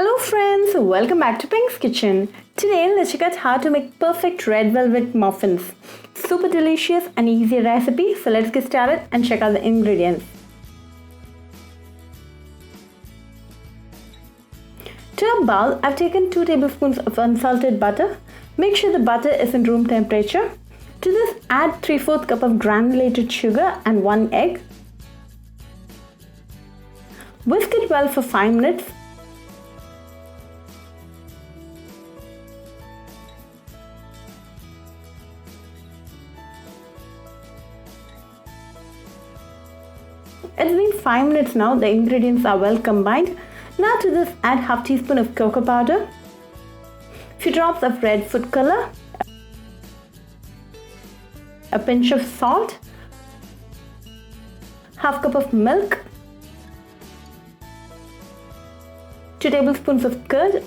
Hello friends, welcome back to Pink's Kitchen. Today let's check out how to make perfect red velvet muffins. Super delicious and easy recipe, so let's get started and check out the ingredients. To a bowl, I've taken 2 tablespoons of unsalted butter. Make sure the butter is in room temperature. To this, add 3/4 cup of granulated sugar and 1 egg. Whisk it well for 5 minutes. It's been 5 minutes now, the ingredients are well combined. Now to this, add half teaspoon of cocoa powder, few drops of red food color, a pinch of salt, half cup of milk, 2 tablespoons of curd,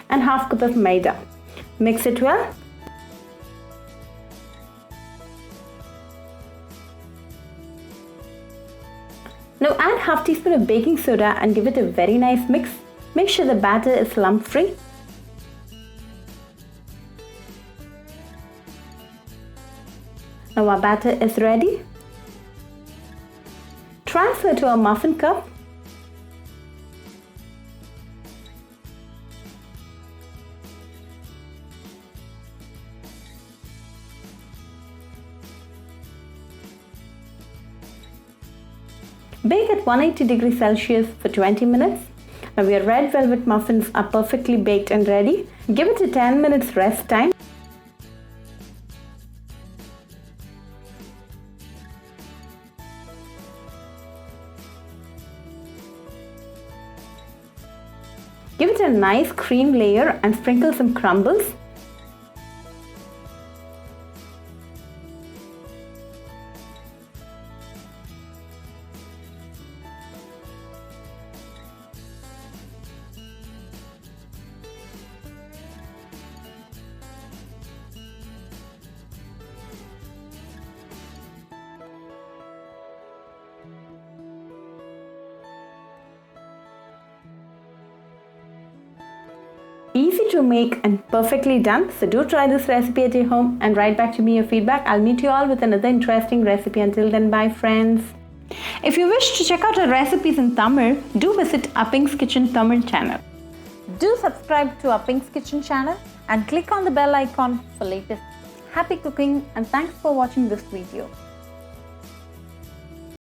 and half cup of maida. Mix it well. Now add half teaspoon of baking soda and give it a very nice mix. Make sure the batter is lump free. Now our batter is ready. Transfer to a muffin cup. Bake at 180 degrees Celsius for 20 minutes. Now your red velvet muffins are perfectly baked and ready. Give it a 10 minutes rest time. Give it a nice cream layer and sprinkle some crumbles. Easy to make and perfectly done. So do try this recipe at your home and write back to me your feedback. I'll meet you all with another interesting recipe. Until then, bye friends. If you wish to check out our recipes in Tamil, do visit our Pink's Kitchen Tamil channel. Do subscribe to our Pink's Kitchen channel and click on the bell icon for latest. Happy cooking and thanks for watching this video.